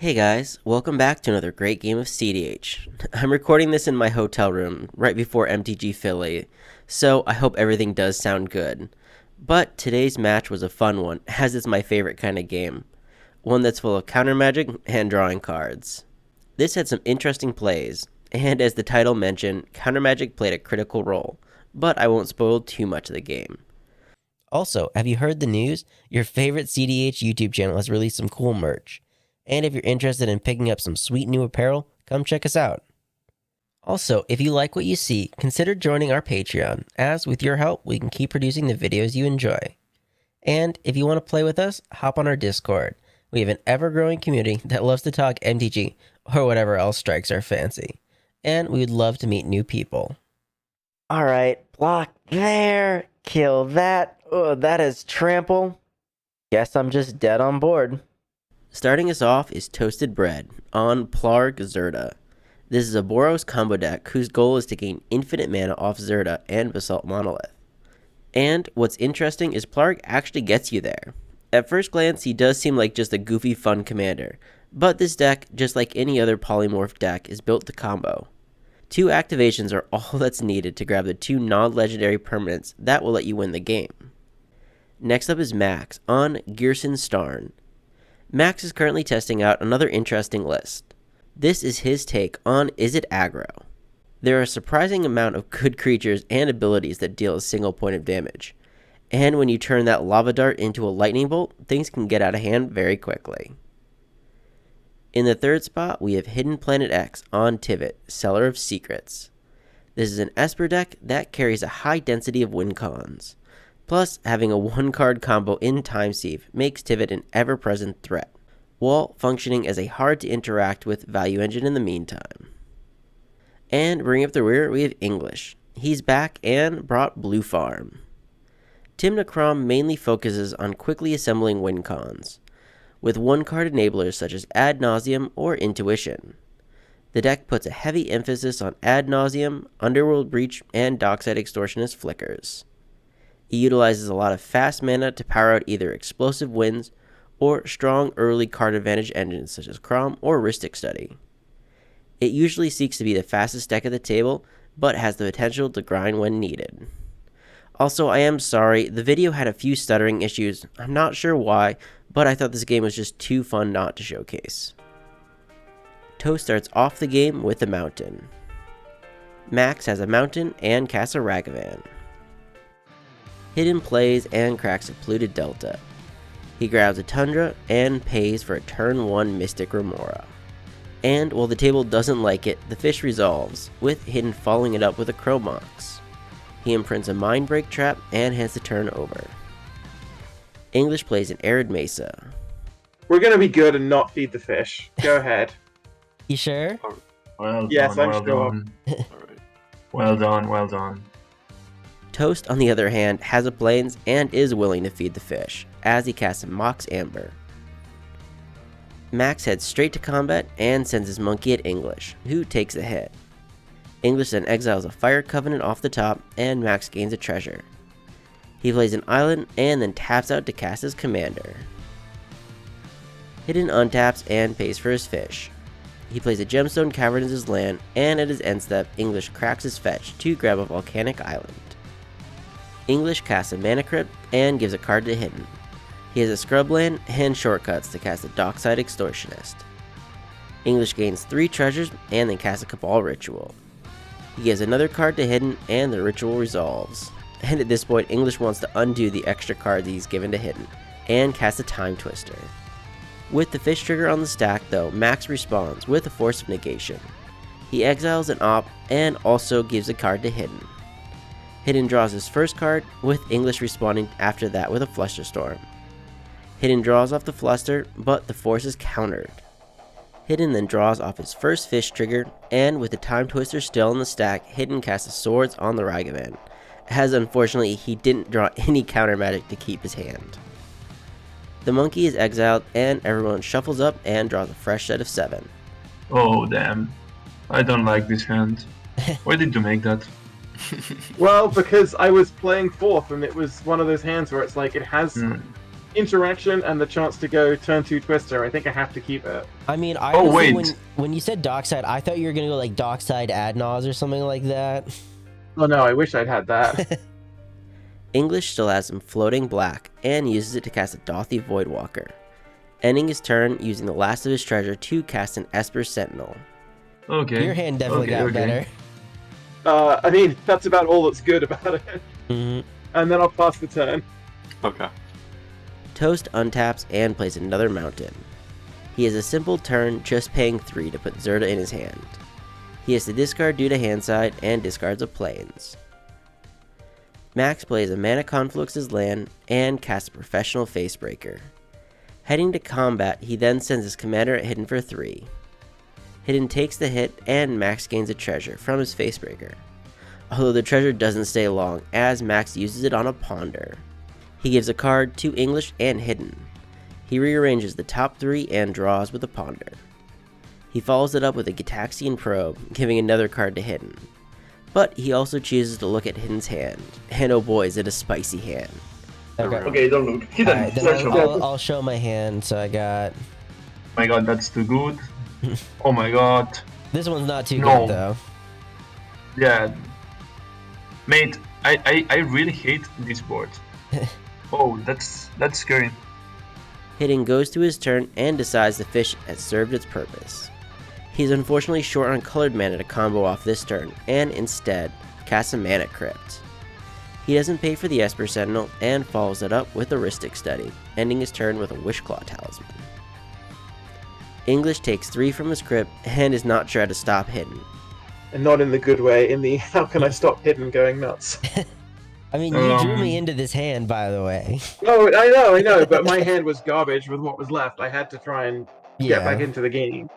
Hey guys, welcome back to another great game of CEDH. I'm recording this in my hotel room right before MTG Philly, so I hope everything does sound good. But today's match was a fun one, as it's my favorite kind of game. One that's full of counter magic and drawing cards. This had some interesting plays, and as the title mentioned, counter magic played a critical role, but I won't spoil too much of the game. Also, have you heard the news? Your favorite CEDH YouTube channel has released some cool merch. And if you're interested in picking up some sweet new apparel, come check us out. Also, if you like what you see, consider joining our Patreon, as with your help, we can keep producing the videos you enjoy. And if you want to play with us, hop on our Discord. We have an ever-growing community that loves to talk MTG or whatever else strikes our fancy. And we would love to meet new people. Alright, block there, kill that. Oh, that is trample. Guess I'm just dead on board. Starting us off is Toasted Bread on Plargg Zirda. This is a Boros combo deck whose goal is to gain infinite mana off Zirda and Basalt Monolith. And what's interesting is Plargg actually gets you there. At first glance, he does seem like just a goofy fun commander, but this deck, just like any other polymorph deck, is built to combo. 2 activations are all that's needed to grab the 2 non-legendary permanents that will let you win the game. Next up is Max on Ghyrson Starn. Max is currently testing out another interesting list. This is his take on Is It Aggro? There are a surprising amount of good creatures and abilities that deal a single point of damage. And when you turn that lava dart into a lightning bolt, things can get out of hand very quickly. In the third spot, we have Hidden Planet X on Tivit, Seller of Secrets. This is an Esper deck that carries a high density of win cons. Plus, having a 1-card combo in Time Sieve makes Tivit an ever-present threat, while functioning as a hard-to-interact with value engine in the meantime. And bringing up the rear, we have English. He's back and brought Blue Farm. Tymna Kraum mainly focuses on quickly assembling win cons, with 1-card enablers such as Ad Nauseam or Intuition. The deck puts a heavy emphasis on Ad Nauseam, Underworld Breach, and Dockside Extortionist Flickers. He utilizes a lot of fast mana to power out either explosive wins or strong early card advantage engines such as Kraum or Rhystic Study. It usually seeks to be the fastest deck at the table, but has the potential to grind when needed. Also, I am sorry, the video had a few stuttering issues. I'm not sure why, but I thought this game was just too fun not to showcase. Toast starts off the game with a mountain. Max has a mountain and casts a Ragavan. Hidden plays and cracks a Polluted Delta. He grabs a Tundra and pays for a turn 1 Mystic Remora. And while the table doesn't like it, the fish resolves, with Hidden following it up with a Cromox. He imprints a Mindbreak Trap and hands the turn over. English plays an Arid Mesa. We're gonna be good and not feed the fish. Go ahead. You sure? Well Yes, done, I'm well sure. done. Alright. Well done, well done. Toast, on the other hand, has a Plains and is willing to feed the fish, as he casts a Mox Amber. Max heads straight to combat and sends his monkey at English, who takes the hit. English then exiles a Fire Covenant off the top, and Max gains a treasure. He plays an island and then taps out to cast his commander. Hidden untaps and pays for his fish. He plays a Gemstone Cavern as his land, and at his end step, English cracks his fetch to grab a Volcanic Island. English casts a Mana Crypt and gives a card to Hidden. He has a Scrub land and shortcuts to cast a Dockside Extortionist. English gains 3 treasures and then casts a Cabal Ritual. He gives another card to Hidden and the ritual resolves. And at this point, English wants to undo the extra cards he's given to Hidden and cast a Time Twister. With the fish trigger on the stack though, Max responds with a Force of Negation. He exiles an Op and also gives a card to Hidden. Hidden draws his first card, with English responding after that with a Flusterstorm. Hidden draws off the Fluster, but the force is countered. Hidden then draws off his first fish trigger, and with the Time Twister still in the stack, Hidden casts a Swords on the Ragavan, as unfortunately he didn't draw any counter magic to keep his hand. The monkey is exiled, and everyone shuffles up and draws a fresh set of 7. Oh damn. I don't like this hand. Why did you make that? Well, because I was playing 4th and it was one of those hands where it's like it has interaction and the chance to go turn 2 Twister, I think I have to keep it. I mean, I Oh, honestly, wait. when you said dockside, I thought you were gonna go like dockside adnaz or something like that. Oh no, I wish I'd had that. English still has some floating black and uses it to cast a Dothy Voidwalker, ending his turn using the last of his treasure to cast an Esper Sentinel. Okay. Your hand definitely got better. I mean, that's about all that's good about it. Mm-hmm. And then I'll pass the turn. Okay. Toast untaps and plays another mountain. He has a simple turn, just paying 3 to put Zirda in his hand. He has to discard due to handside and discards a plains. Max plays a Mana Conflux's land and casts a Professional Facebreaker. Heading to combat, he then sends his commander at Hidden for 3. Hidden takes the hit and Max gains a treasure from his Facebreaker, although the treasure doesn't stay long as Max uses it on a Ponder. He gives a card to English and Hidden. He rearranges the top 3 and draws with a Ponder. He follows it up with a Gitaxian Probe, giving another card to Hidden. But he also chooses to look at Hidden's hand, and oh boy is it a spicy hand. Okay. Okay, don't look. Hidden. Alright, then Search I'll show my hand. So I got. Oh my god, that's too good. Oh my god. This one's not too No. good though. Yeah. Mate, I really hate this board. Oh, that's scary. Hidden goes to his turn and decides the fish has served its purpose. He's unfortunately short on colored mana to combo off this turn, and instead casts a Mana Crypt. He doesn't pay for the Esper Sentinel and follows it up with a Rhystic Study, ending his turn with a Wishclaw Talisman. English takes 3 from his crypt and is not sure how to stop Hidden. And not in the good way, in the how can I stop Hidden going nuts. I mean, you drew me into this hand, by the way. Oh, I know, but my hand was garbage with what was left. I had to try and get back into the game.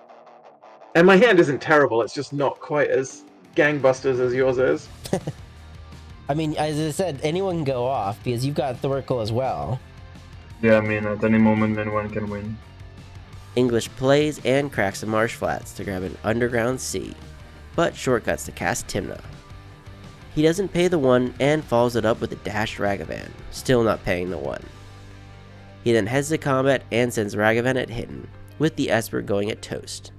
And my hand isn't terrible, it's just not quite as gangbusters as yours is. I mean, as I said, anyone can go off because you've got Thorkel as well. Yeah, I mean, at any moment anyone can win. English plays and cracks the Marsh Flats to grab an Underground Sea, but shortcuts to cast Tymna. He doesn't pay the 1 and follows it up with a Dashed Ragavan, still not paying the 1. He then heads to combat and sends Ragavan at Hidden, with the Esper going at Toast.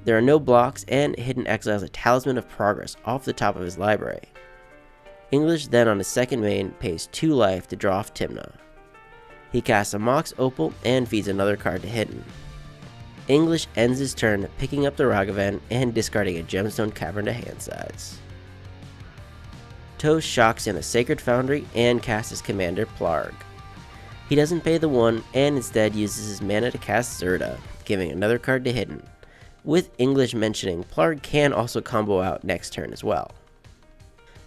There are no blocks and Hidden exiles a Talisman of Progress off the top of his library. English then on his second main pays 2 life to draw off Tymna. He casts a Mox Opal and feeds another card to Hidden. English ends his turn picking up the Ragavan and discarding a Gemstone Cavern to hand size. Toast shocks in a Sacred Foundry and casts his commander Plargg. He doesn't pay the 1 and instead uses his mana to cast Zirda, giving another card to Hidden, with English mentioning Plargg can also combo out next turn as well.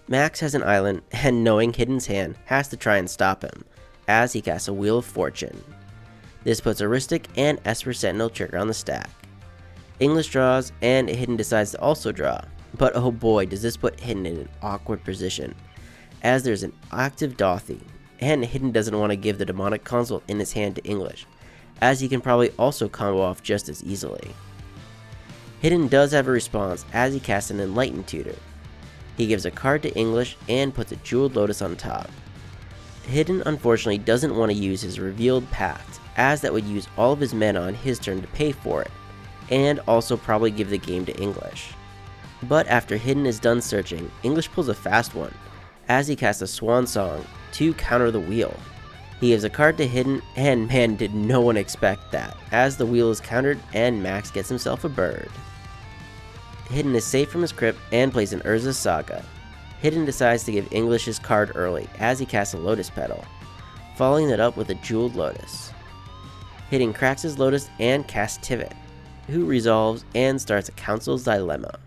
Max has an island and knowing Hidden's hand has to try and stop him, as he casts a Wheel of Fortune. This puts a Rhystic and Esper Sentinel trigger on the stack. English draws and Hidden decides to also draw, but oh boy does this put Hidden in an awkward position, as there's an active Dothy, and Hidden doesn't want to give the Demonic Consult in his hand to English, as he can probably also combo off just as easily. Hidden does have a response as he casts an Enlightened Tutor. He gives a card to English and puts a Jeweled Lotus on top. Hidden unfortunately doesn't want to use his Revealed Path, as that would use all of his mana on his turn to pay for it, and also probably give the game to English. But after Hidden is done searching, English pulls a fast one, as he casts a Swan Song to counter the wheel. He gives a card to Hidden, and man did no one expect that, as the wheel is countered and Max gets himself a bird. Hidden is safe from his crypt and plays an Urza's Saga. Hidden decides to give English his card early as he casts a Lotus Petal, following it up with a Jeweled Lotus. Hidden cracks his Lotus and casts Tivit, who resolves and starts a Council's Dilemma.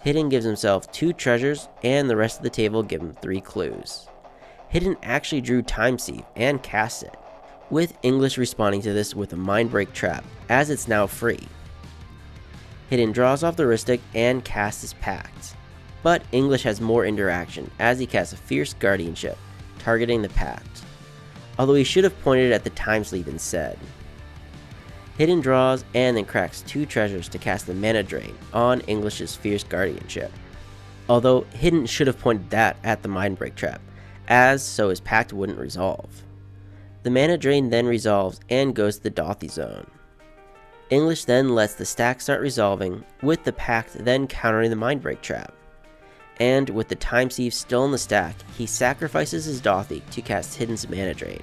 Hidden gives himself 2 treasures and the rest of the table give him 3 clues. Hidden actually drew Time Sieve and cast it, with English responding to this with a Mindbreak Trap, as it's now free. Hidden draws off the Rhystic and casts his Pact, but English has more interaction as he casts a Fierce Guardianship, targeting the Pact, although he should have pointed at the Time Sleeve instead. Hidden draws and then cracks 2 treasures to cast the Mana Drain on English's Fierce Guardianship, although Hidden should have pointed that at the Mindbreak Trap, as so his Pact wouldn't resolve. The mana drain then resolves and goes to the Dothy zone. English then lets the stack start resolving, with the Pact then countering the Mindbreak trap. And with the Time Sieve still in the stack, he sacrifices his Dothy to cast Hidden's mana drain.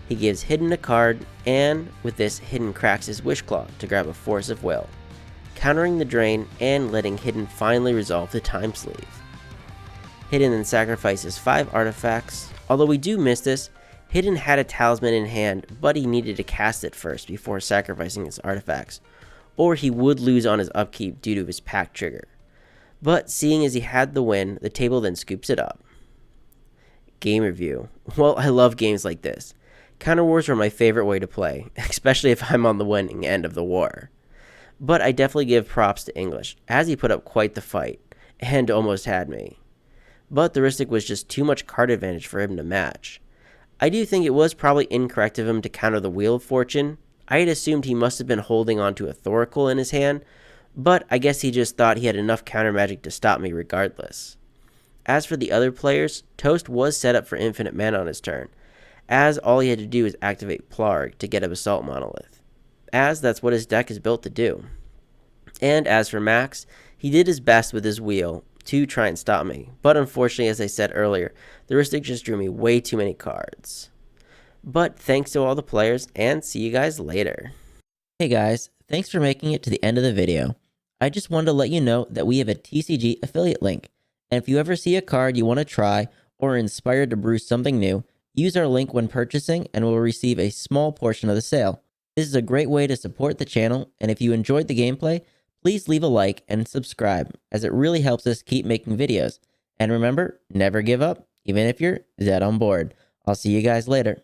He gives Hidden a card, and with this, Hidden cracks his Wishclaw to grab a Force of Will, countering the drain and letting Hidden finally resolve the Time Sleeve. Hidden then sacrifices 5 artifacts. Although we do miss this, Hidden had a talisman in hand, but he needed to cast it first before sacrificing his artifacts, or he would lose on his upkeep due to his Pact trigger. But seeing as he had the win, the table then scoops it up. Game review. Well, I love games like this. Counter Wars are my favorite way to play, especially if I'm on the winning end of the war. But I definitely give props to English, as he put up quite the fight, and almost had me. But the Rhystic was just too much card advantage for him to match. I do think it was probably incorrect of him to counter the Wheel of Fortune. I had assumed he must have been holding onto a Thoracle in his hand, but I guess he just thought he had enough counter magic to stop me regardless. As for the other players, Toast was set up for infinite mana on his turn, as all he had to do was activate Plargg to get a Basalt Monolith, as that's what his deck is built to do. And as for Max, he did his best with his wheel to try and stop me, but unfortunately, as I said earlier, the Rhystic just drew me way too many cards. But thanks to all the players, and see you guys later. Hey guys, thanks for making it to the end of the video. I just wanted to let you know that we have a TCG affiliate link, and if you ever see a card you want to try or are inspired to brew something new, use our link when purchasing and we'll receive a small portion of the sale. This is a great way to support the channel, and if you enjoyed the gameplay, please leave a like and subscribe, as it really helps us keep making videos. And remember, never give up, even if you're dead on board. I'll see you guys later.